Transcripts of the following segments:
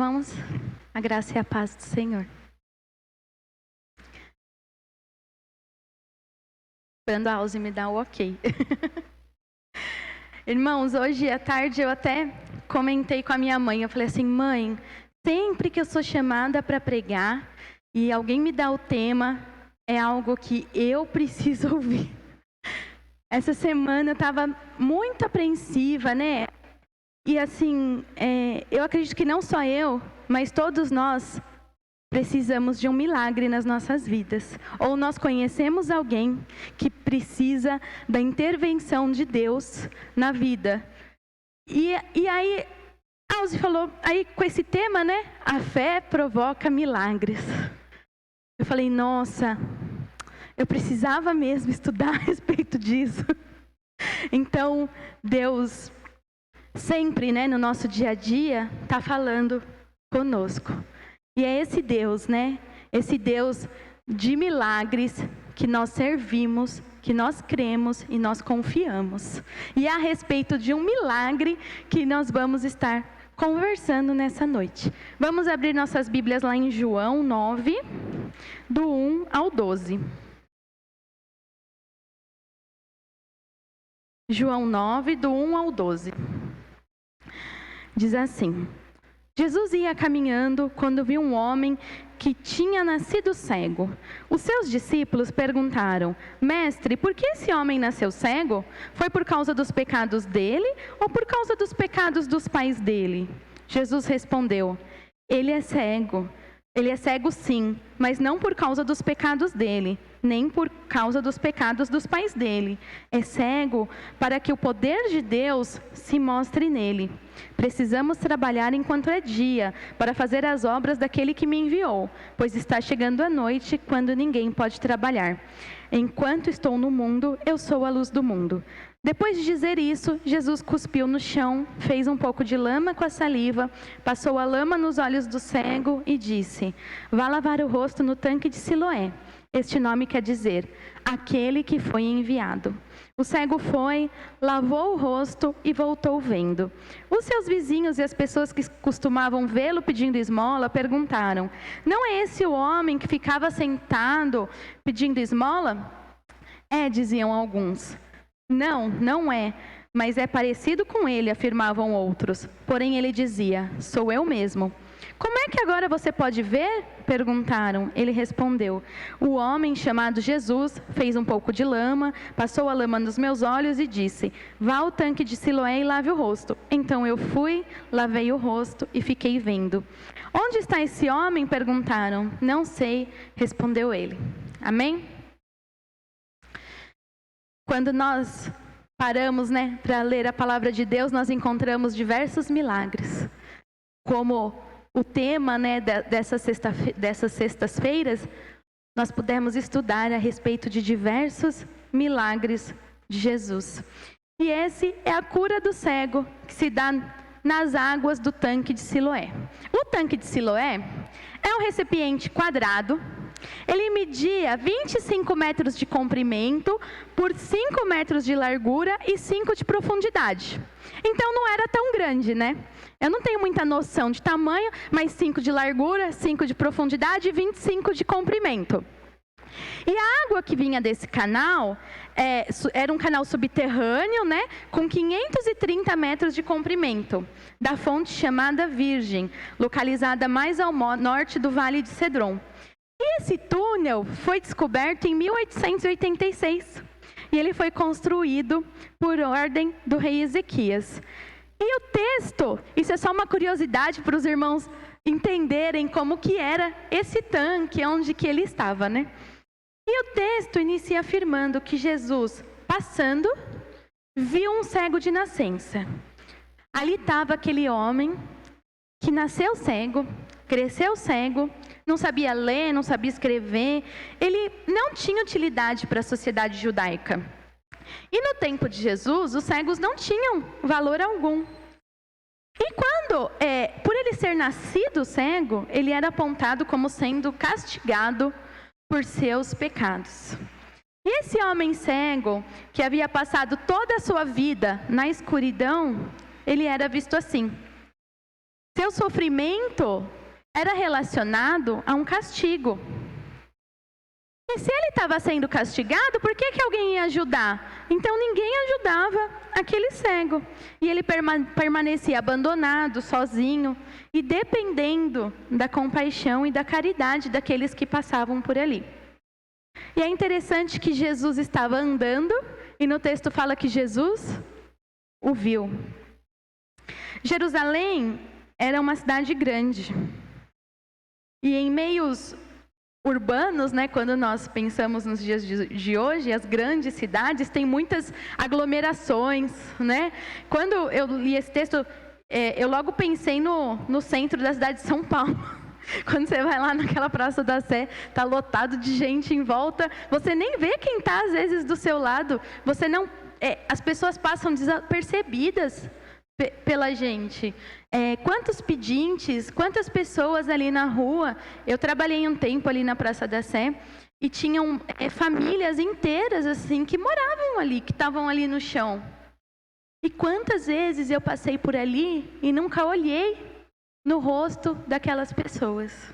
irmãos? A graça e a paz do Senhor. Esperando a Alze me dar o ok. Irmãos, hoje à tarde eu até comentei com a minha mãe. Eu falei assim, mãe, sempre que eu sou chamada para pregar e alguém me dá o tema, é algo que eu preciso ouvir. Essa semana eu estava muito apreensiva, né? E assim, eu acredito que não só eu, mas todos nós precisamos de um milagre nas nossas vidas. Ou nós conhecemos alguém que precisa da intervenção de Deus na vida. E aí, Alze falou, aí com esse tema, né? A fé provoca milagres. Eu falei, nossa, eu precisava mesmo estudar a respeito disso. Então, Deus sempre, né, no nosso dia a dia, está falando conosco. E é esse Deus, né? Esse Deus de milagres que nós servimos, que nós cremos e nós confiamos. E é a respeito de um milagre que nós vamos estar conversando nessa noite. Vamos abrir nossas Bíblias lá em João 9, do 1 ao 12. João 9, do 1 ao 12. Diz assim: Jesus ia caminhando quando viu um homem que tinha nascido cego. Os seus discípulos perguntaram: Mestre, por que esse homem nasceu cego? Foi por causa dos pecados dele ou por causa dos pecados dos pais dele? Jesus respondeu: Ele é cego. Ele é cego sim, mas não por causa dos pecados dele, nem por causa dos pecados dos pais dele. É cego para que o poder de Deus se mostre nele. Precisamos trabalhar enquanto é dia, para fazer as obras daquele que me enviou, pois está chegando a noite, quando ninguém pode trabalhar. Enquanto estou no mundo, eu sou a luz do mundo. Depois de dizer isso, Jesus cuspiu no chão, fez um pouco de lama com a saliva, passou a lama nos olhos do cego e disse: Vá lavar o rosto no tanque de Siloé. Este nome quer dizer, aquele que foi enviado. O cego foi, lavou o rosto e voltou vendo. Os seus vizinhos e as pessoas que costumavam vê-lo pedindo esmola perguntaram: Não é esse o homem que ficava sentado pedindo esmola? É, diziam alguns. Não, não é, mas é parecido com ele, afirmavam outros. Porém ele dizia: Sou eu mesmo. Como é que agora você pode ver? Perguntaram. Ele respondeu: O homem chamado Jesus fez um pouco de lama, passou a lama nos meus olhos e disse: Vá ao tanque de Siloé e lave o rosto. Então eu fui, lavei o rosto e fiquei vendo. Onde está esse homem? Perguntaram. Não sei, respondeu ele. Amém? Quando nós paramos, né, para ler a palavra de Deus, nós encontramos diversos milagres. Como o tema, né, dessas sextas-feiras, nós pudemos estudar a respeito de diversos milagres de Jesus. E esse é a cura do cego, que se dá nas águas do tanque de Siloé. O tanque de Siloé é um recipiente quadrado. Ele media 25 metros de comprimento por 5 metros de largura e 5 de profundidade. Então não era tão grande, né? Eu não tenho muita noção de tamanho, mas 5 de largura, 5 de profundidade e 25 de comprimento. E a água que vinha desse canal era um canal subterrâneo, né, com 530 metros de comprimento, da fonte chamada Virgem, localizada mais ao norte do Vale de Cedron. E esse túnel foi descoberto em 1886 e ele foi construído por ordem do rei Ezequias. E o texto, isso é só uma curiosidade para os irmãos entenderem como que era esse tanque, onde que ele estava, né? E o texto inicia afirmando que Jesus, passando, viu um cego de nascença. Ali estava aquele homem que nasceu cego, cresceu cego, não sabia ler, não sabia escrever, ele não tinha utilidade para a sociedade judaica. E no tempo de Jesus, os cegos não tinham valor algum. E quando, por ele ser nascido cego, ele era apontado como sendo castigado por seus pecados. E esse homem cego, que havia passado toda a sua vida na escuridão, ele era visto assim. seu sofrimento era relacionado a um castigo. E se ele estava sendo castigado, por que alguém ia ajudar? Então ninguém ajudava aquele cego. E ele permanecia abandonado, sozinho e dependendo da compaixão e da caridade daqueles que passavam por ali. E é interessante que Jesus estava andando e no texto fala que Jesus o viu. Jerusalém era uma cidade grande. E em meios urbanos, né, quando nós pensamos nos dias de hoje, as grandes cidades têm muitas aglomerações, né? Quando eu li esse texto, eu logo pensei no centro da cidade de São Paulo. Quando você vai lá naquela Praça da Sé, está lotado de gente em volta, você nem vê quem está às vezes do seu lado, as pessoas passam desapercebidas pela gente. Quantos pedintes, quantas pessoas ali na rua. Eu trabalhei um tempo ali na Praça da Sé e tinham famílias inteiras assim que moravam ali, que estavam ali no chão. E quantas vezes eu passei por ali e nunca olhei no rosto daquelas pessoas.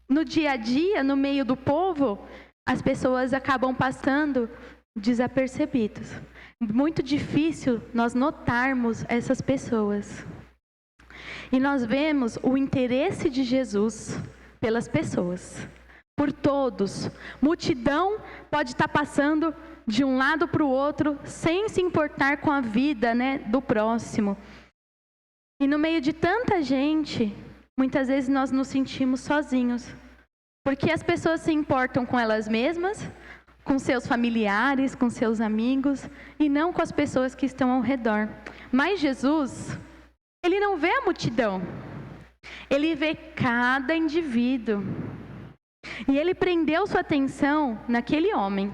No dia a dia, no meio do povo, as pessoas acabam passando desapercebidos. Muito difícil nós notarmos essas pessoas. E nós vemos o interesse de Jesus pelas pessoas, por todos. Multidão pode estar passando de um lado para o outro, sem se importar com a vida, né, do próximo. E no meio de tanta gente, muitas vezes nós nos sentimos sozinhos, porque as pessoas se importam com elas mesmas, com seus familiares, com seus amigos, e não com as pessoas que estão ao redor. Mas Jesus, ele não vê a multidão, ele vê cada indivíduo. E ele prendeu sua atenção naquele homem,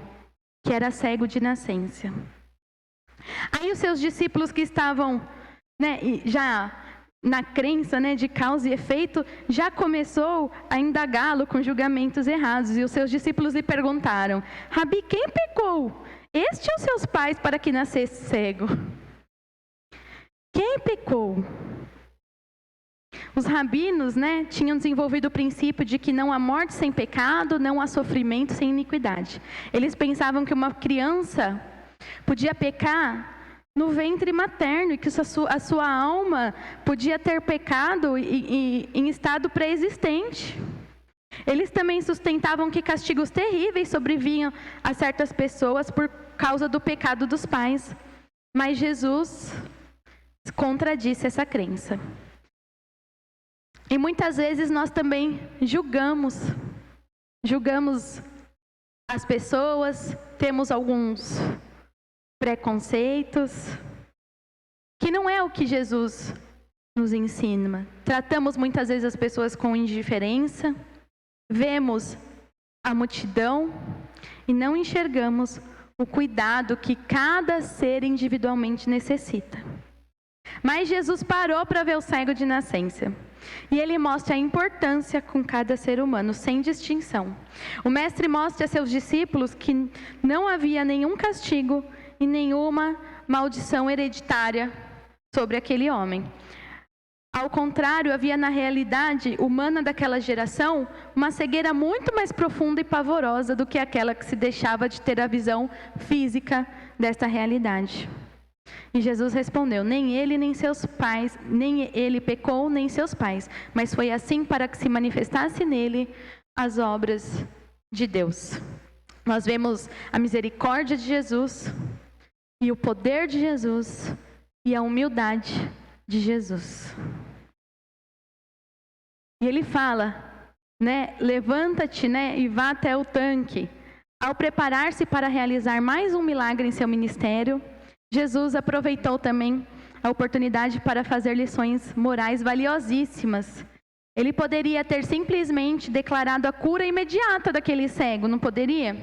que era cego de nascença. Aí os seus discípulos que estavam, né, já na crença, né, de causa e efeito, já começou a indagá-lo com julgamentos errados. E os seus discípulos lhe perguntaram: Rabi, quem pecou? Este ou seus pais para que nascesse cego? Quem pecou? Os rabinos, né, tinham desenvolvido o princípio de que não há morte sem pecado, não há sofrimento sem iniquidade. Eles pensavam que uma criança podia pecar no ventre materno e que a sua alma podia ter pecado em estado pré-existente. Eles também sustentavam que castigos terríveis sobrevinham a certas pessoas por causa do pecado dos pais. Mas Jesus contradisse essa crença. E muitas vezes nós também julgamos as pessoas, temos alguns preconceitos, que não é o que Jesus nos ensina. Tratamos muitas vezes as pessoas com indiferença, vemos a multidão e não enxergamos o cuidado que cada ser individualmente necessita. Mas Jesus parou para ver o cego de nascença. E ele mostra a importância com cada ser humano, sem distinção. O mestre mostra a seus discípulos que não havia nenhum castigo e nenhuma maldição hereditária sobre aquele homem. Ao contrário, havia na realidade humana daquela geração uma cegueira muito mais profunda e pavorosa do que aquela que se deixava de ter a visão física desta realidade. E Jesus respondeu: nem ele nem seus pais, nem ele pecou, nem seus pais, mas foi assim para que se manifestasse nele as obras de Deus. Nós vemos a misericórdia de Jesus e o poder de Jesus e a humildade de Jesus. E ele fala, né, levanta-te, né, e vá até o tanque. Ao preparar-se para realizar mais um milagre em seu ministério, Jesus aproveitou também a oportunidade para fazer lições morais valiosíssimas. Ele poderia ter simplesmente declarado a cura imediata daquele cego, não poderia?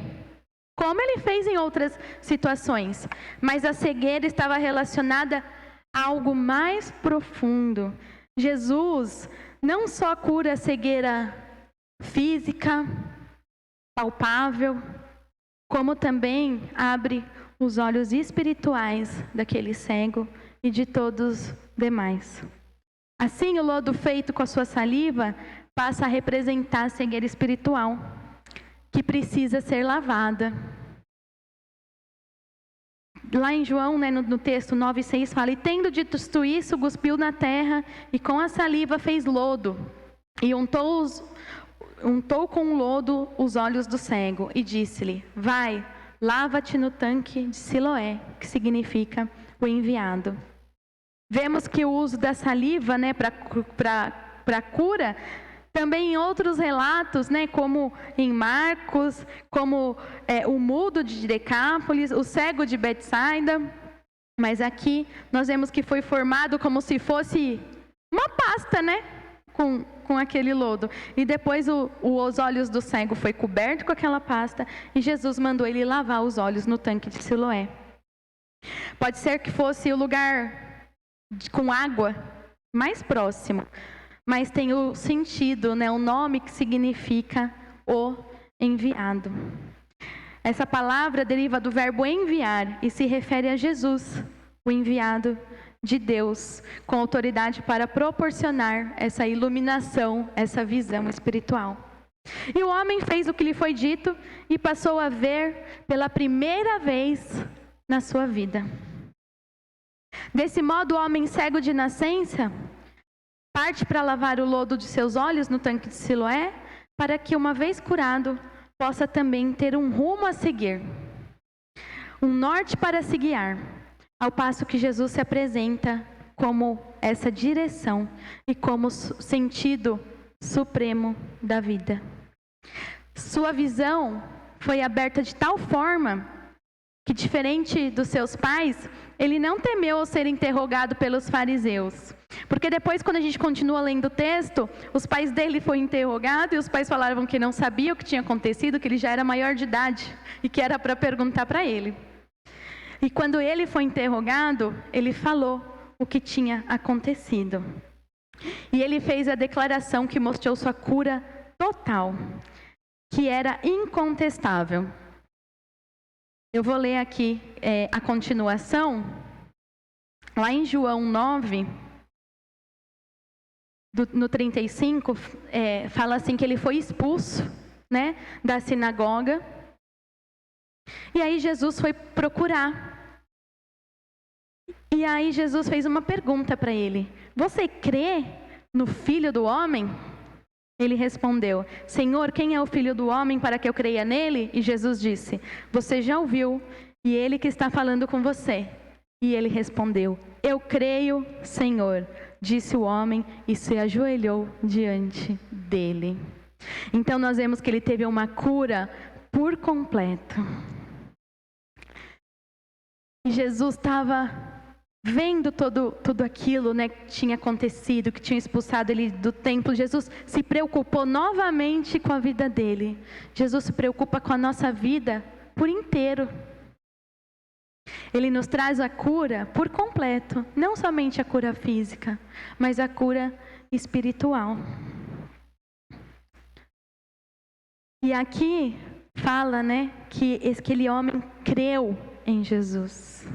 Como ele fez em outras situações. Mas a cegueira estava relacionada a algo mais profundo. Jesus não só cura a cegueira física, palpável, como também abre os olhos espirituais daquele cego e de todos os demais. Assim, o lodo feito com a sua saliva passa a representar a cegueira espiritual, que precisa ser lavada. Lá em João, né, no texto 9,6 fala: e tendo dito isso, cuspiu na terra e com a saliva fez lodo e untou com o lodo os olhos do cego e disse-lhe: vai, lava-te no tanque de Siloé, que significa o enviado. Vemos que o uso da saliva, né, para cura, também em outros relatos, né, como em Marcos, como o mudo de Decápolis, o cego de Betsaida. Mas aqui nós vemos que foi formado como se fosse uma pasta, né, com aquele lodo. E depois os olhos do cego foi coberto com aquela pasta e Jesus mandou ele lavar os olhos no tanque de Siloé. Pode ser que fosse o lugar com água mais próximo, mas tem o sentido, né, o nome que significa o enviado. Essa palavra deriva do verbo enviar e se refere a Jesus, o enviado de Deus, com autoridade para proporcionar essa iluminação, essa visão espiritual. E o homem fez o que lhe foi dito e passou a ver pela primeira vez na sua vida. Desse modo, o homem cego de nascença parte para lavar o lodo de seus olhos no tanque de Siloé, para que, uma vez curado, possa também ter um rumo a seguir, um norte para se guiar, ao passo que Jesus se apresenta como essa direção e como sentido supremo da vida. Sua visão foi aberta de tal forma que, diferente dos seus pais, ele não temeu ser interrogado pelos fariseus. Porque depois, quando a gente continua lendo o texto, os pais dele foram interrogados e os pais falavam que não sabiam o que tinha acontecido, que ele já era maior de idade e que era para perguntar para ele. E quando ele foi interrogado, ele falou o que tinha acontecido. E ele fez a declaração que mostrou sua cura total, que era incontestável. Eu vou ler aqui a continuação, lá em João 9, no 35, fala assim que ele foi expulso, né, da sinagoga. E aí Jesus foi procurar. E aí Jesus fez uma pergunta para ele: você crê no Filho do Homem? Ele respondeu: Senhor, quem é o Filho do Homem para que eu creia nele? E Jesus disse: você já ouviu, e ele que está falando com você. E ele respondeu: eu creio, Senhor, disse o homem, e se ajoelhou diante dele. Então nós vemos que ele teve uma cura por completo. E Jesus estava vendo tudo aquilo, né, que tinha acontecido, que tinha expulsado ele do templo. Jesus se preocupou novamente com a vida dele. Jesus se preocupa com a nossa vida por inteiro. Ele nos traz a cura por completo, não somente a cura física, mas a cura espiritual. E aqui fala, né, que aquele homem creu em Jesus.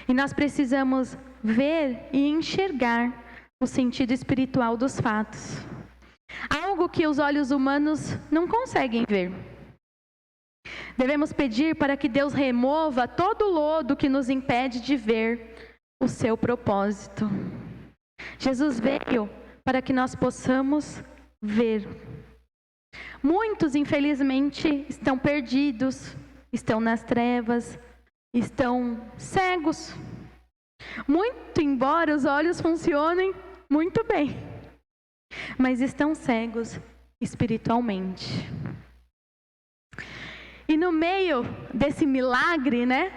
E nós precisamos ver e enxergar o sentido espiritual dos fatos. Algo que os olhos humanos não conseguem ver. Devemos pedir para que Deus remova todo o lodo que nos impede de ver o seu propósito. Jesus veio para que nós possamos ver. Muitos, infelizmente, estão perdidos, estão nas trevas, estão cegos. Muito embora os olhos funcionem muito bem, mas estão cegos espiritualmente. E no meio desse milagre, né,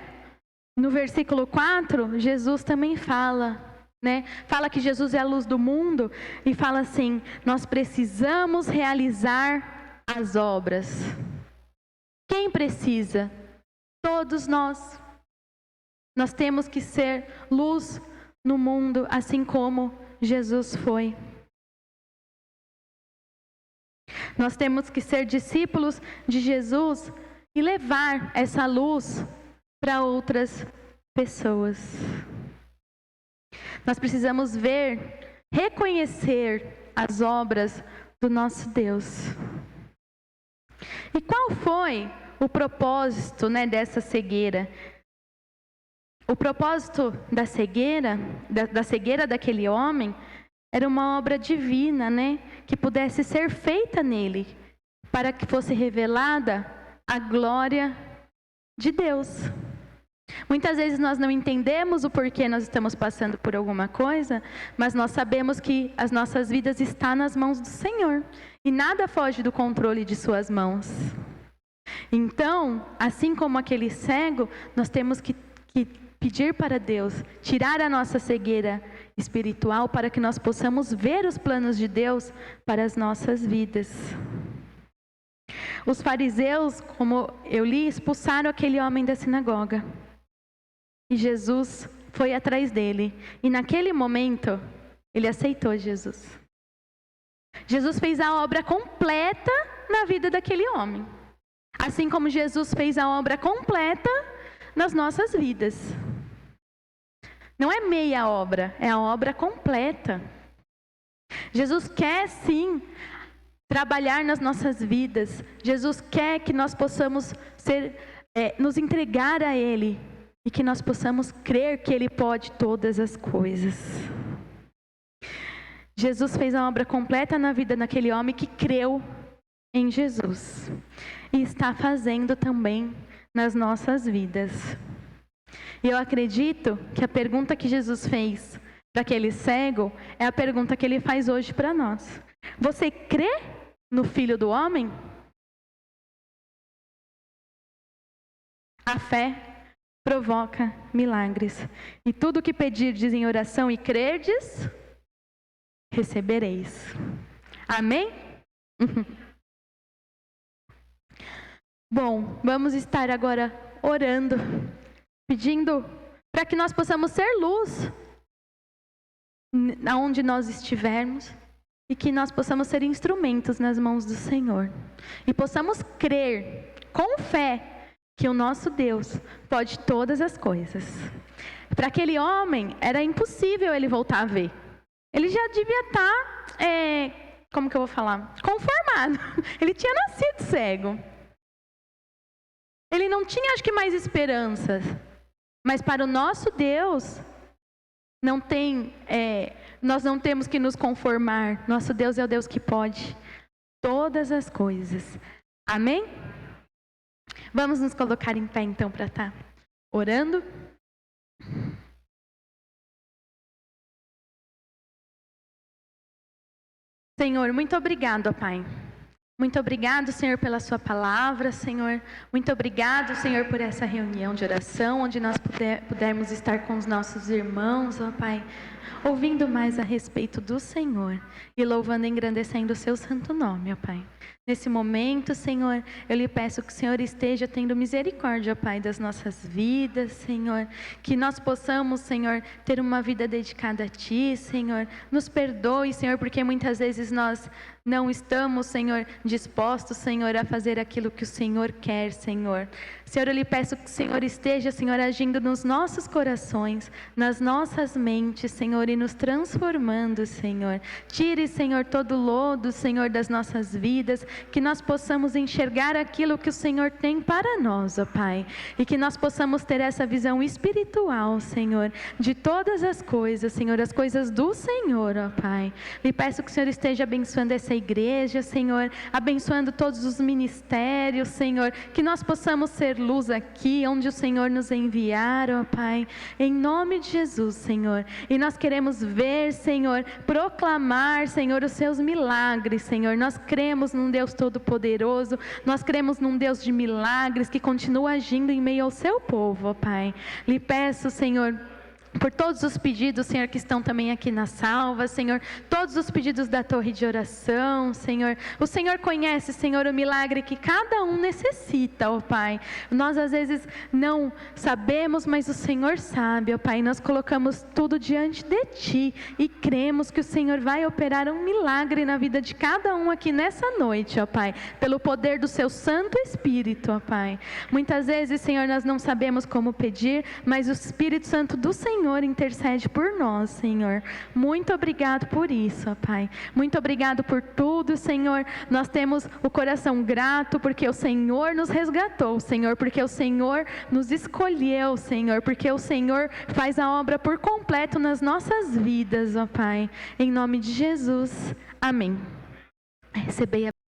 no versículo 4, Jesus também fala, né, fala que Jesus é a luz do mundo e fala assim: nós precisamos realizar as obras. Quem precisa? Todos nós. Nós temos que ser luz no mundo, assim como Jesus foi. Nós temos que ser discípulos de Jesus e levar essa luz para outras pessoas. Nós precisamos ver reconhecer as obras do nosso Deus. E qual foi o propósito, né, dessa cegueira? O propósito da cegueira daquele homem era uma obra divina, né, que pudesse ser feita nele, para que fosse revelada a glória de Deus. Muitas vezes nós não entendemos o porquê nós estamos passando por alguma coisa, mas nós sabemos que as nossas vidas estão nas mãos do Senhor e nada foge do controle de suas mãos. Então, assim como aquele cego, nós temos que pedir para Deus tirar a nossa cegueira espiritual para que nós possamos ver os planos de Deus para as nossas vidas. Os fariseus, como eu li, expulsaram aquele homem da sinagoga. E Jesus foi atrás dele. E naquele momento, ele aceitou Jesus. Jesus fez a obra completa na vida daquele homem. Assim como Jesus fez a obra completa nas nossas vidas. Não é meia obra, é a obra completa. Jesus quer sim trabalhar nas nossas vidas. Jesus quer que nós possamos nos entregar a Ele e que nós possamos crer que Ele pode todas as coisas. Jesus fez a obra completa na vida daquele homem que creu em Jesus e está fazendo também nas nossas vidas. E eu acredito que a pergunta que Jesus fez para aquele cego é a pergunta que Ele faz hoje para nós. Você crê no Filho do Homem? A fé provoca milagres. E tudo que pedirdes em oração e crerdes, recebereis. Amém? Bom, vamos estar agora orando, pedindo para que nós possamos ser luz aonde nós estivermos e que nós possamos ser instrumentos nas mãos do Senhor e possamos crer com fé que o nosso Deus pode todas as coisas. Para aquele homem era impossível ele voltar a ver. Ele já devia estar, como que eu vou falar? Conformado. Ele tinha nascido cego. Ele não tinha, acho que, mais esperanças. Mas para o nosso Deus, nós não temos que nos conformar. Nosso Deus é o Deus que pode todas as coisas. Amém? Vamos nos colocar em pé então para estar orando. Senhor, muito obrigado, ó Pai. Muito obrigado, Senhor, pela sua palavra, Senhor. Muito obrigado, Senhor, por essa reunião de oração, onde nós pudermos estar com os nossos irmãos, ó Pai, ouvindo mais a respeito do Senhor e louvando e engrandecendo o seu santo nome, ó Pai. Nesse momento, Senhor, eu lhe peço que o Senhor esteja tendo misericórdia, ó Pai, das nossas vidas, Senhor. Que nós possamos, Senhor, ter uma vida dedicada a Ti, Senhor. Nos perdoe, Senhor, porque muitas vezes nós não estamos, Senhor, dispostos, Senhor, a fazer aquilo que o Senhor quer, Senhor. Senhor, eu lhe peço que o Senhor esteja, Senhor, agindo nos nossos corações, nas nossas mentes, Senhor, e nos transformando, Senhor. Tire, Senhor, todo o lodo, Senhor, das nossas vidas, que nós possamos enxergar aquilo que o Senhor tem para nós, ó Pai. E que nós possamos ter essa visão espiritual, Senhor, de todas as coisas, Senhor, as coisas do Senhor, ó Pai. Lhe peço que o Senhor esteja abençoando essa igreja, Senhor, abençoando todos os ministérios, Senhor, que nós possamos ser luz aqui, onde o Senhor nos enviar, ó Pai, em nome de Jesus, Senhor. E nós queremos ver, Senhor, proclamar, Senhor, os seus milagres, Senhor. Nós cremos num Deus Todo-Poderoso, nós cremos num Deus de milagres que continua agindo em meio ao seu povo, ó Pai. Lhe peço, Senhor, por todos os pedidos, Senhor, que estão também aqui na salva, Senhor, todos os pedidos da torre de oração, Senhor. O Senhor conhece, Senhor, o milagre que cada um necessita, ó Pai. Nós às vezes não sabemos, mas o Senhor sabe, ó Pai. Nós colocamos tudo diante de Ti e cremos que o Senhor vai operar um milagre na vida de cada um aqui nessa noite, ó Pai, pelo poder do Seu Santo Espírito, ó Pai. Muitas vezes, Senhor, nós não sabemos como pedir, mas o Espírito Santo do Senhor Senhor intercede por nós, Senhor. Muito obrigado por isso, ó Pai. Muito obrigado por tudo, Senhor. Nós temos o coração grato porque o Senhor nos resgatou, Senhor, porque o Senhor nos escolheu, Senhor, porque o Senhor faz a obra por completo nas nossas vidas, ó Pai. Em nome de Jesus. Amém. Recebei a